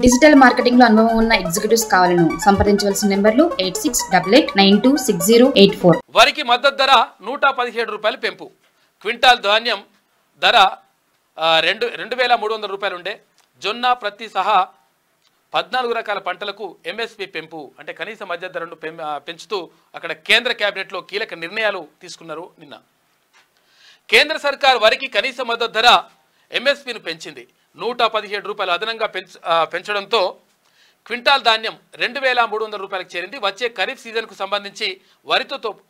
Digital marketing లో అనుభవం ఉన్న ఎగ్జిక్యూటివ్స్ కావాలను సంప్రదించవలసిన నెంబర్లు 8688906084. వరికి మద్దతు ధర 117 రూపాయలు పెంపు. క్వింటాల్ ధాన్యం ధర 2300 రూపాయలు ఉండే. జొన్న ప్రతి సహా 14 రకాల పంటలకు ఎంఎస్పి పెంపు అంటే కనీస మద్దతు ధరను పెంచుతూ అక్కడ కేంద్ర కేబినెట్లో కీలక నిర్ణయాలు తీసుకున్నారు. నిన్న కేంద్ర సర్కార్ వరికి కనీస మద్దతు ధర ఎంఎస్పిను పెంచింది. 117 రూపాయలు అదనంగా పెంచడంతో క్వింటాల్ ధాన్యం 2300 రూపాయలకు చేరింది. వచ్చే ఖరీఫ్ సీజన్కు సంబంధించి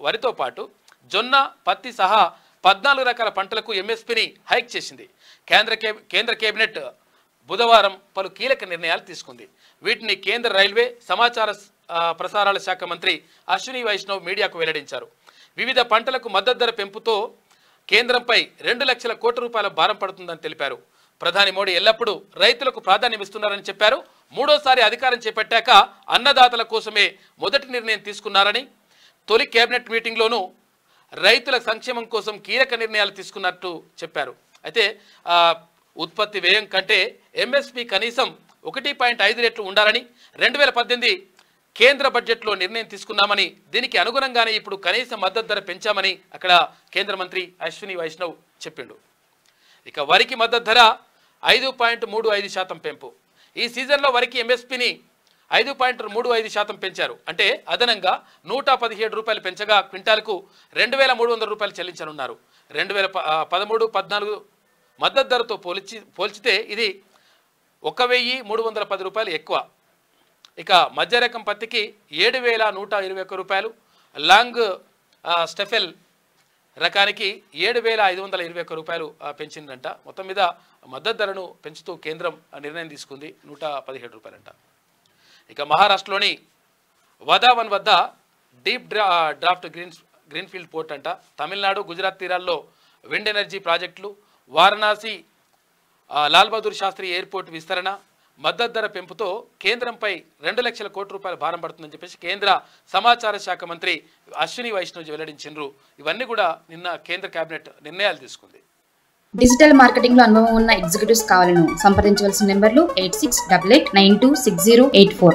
వరితో పాటు జొన్న పత్తి సహా 14 రకాల పంటలకు ఎంఎస్పిని హైక్ చేసింది. కేంద్ర కేబినెట్ బుధవారం పలు కీలక నిర్ణయాలు తీసుకుంది. వీటిని కేంద్ర రైల్వే సమాచార ప్రసారాల శాఖ మంత్రి అశ్విని వైష్ణవ్ మీడియాకు వెల్లడించారు. వివిధ పంటలకు మద్దతు ధర పెంపుతో కేంద్రంపై 2 లక్షల కోట్ల రూపాయల భారం పడుతుందని తెలిపారు. ప్రధాని మోడీ ఎల్లప్పుడూ రైతులకు ప్రాధాన్యమిస్తున్నారని చెప్పారు. మూడోసారి అధికారం చేపట్టాక అన్నదాతల కోసమే మొదటి నిర్ణయం తీసుకున్నారని, తొలి కేబినెట్ మీటింగ్లోనూ రైతుల సంక్షేమం కోసం కీలక నిర్ణయాలు తీసుకున్నట్టు చెప్పారు. అయితే ఉత్పత్తి వ్యయం కంటే ఎంఎస్పి కనీసం 1.5 రెట్లు ఉండాలని 2018 కేంద్ర బడ్జెట్లో నిర్ణయం తీసుకున్నామని, దీనికి అనుగుణంగానే ఇప్పుడు కనీస మద్దతు ధర పెంచామని అక్కడ కేంద్ర మంత్రి అశ్విని వైష్ణవ్ చెప్పిండు. ఇక వరికి మద్దతు ధర 5.35% పెంపు. ఈ సీజన్లో వరికి ఎంఎస్పిని 5.35% పెంచారు. అంటే అదనంగా 117 రూపాయలు పెంచగా క్వింటాల్కు 2300 రూపాయలు చెల్లించనున్నారు. 2013-14 మద్దతు ధరతో పోల్చితే ఇది 1310 రూపాయలు ఎక్కువ. ఇక మధ్య రకం పత్తికి 7121 రూపాయలు, లాంగ్ స్టెఫెల్ రకానికి 7521 రూపాయలు పెంచిందంట. మొత్తం మీద మద్దతు ధరను పెంచుతూ కేంద్రం నిర్ణయం తీసుకుంది. 117 రూపాయలంట. ఇక మహారాష్ట్రలోని వదావన్ వద్ద డీప్ డ్రాఫ్ట్ గ్రీన్ఫీల్డ్ పోర్ట్ అంట. తమిళనాడు, గుజరాత్ తీరాల్లో విండ్ ఎనర్జీ ప్రాజెక్టులు, వారణాసి లాల్ బహదూర్ శాస్త్రి ఎయిర్పోర్ట్ విస్తరణ, మద్దతు ధర పెంపుతో కేంద్రంపై 2 లక్షల కోట్ల రూపాయల భారం పడుతుందని చెప్పేసి కేంద్ర సమాచార శాఖ మంత్రి అశ్విని వైష్ణవ్ వెల్లడించారు. ఇవన్నీ కూడా నిన్న కేంద్ర కేబినెట్ నిర్ణయాలు తీసుకుంది. డిజిటల్ మార్కెటింగ్ లో అనుభవం ఉన్న ఎగ్జిక్యూటివ్స్ కావాలను సంప్రదించవలసిన నెంబర్లు 8688906084.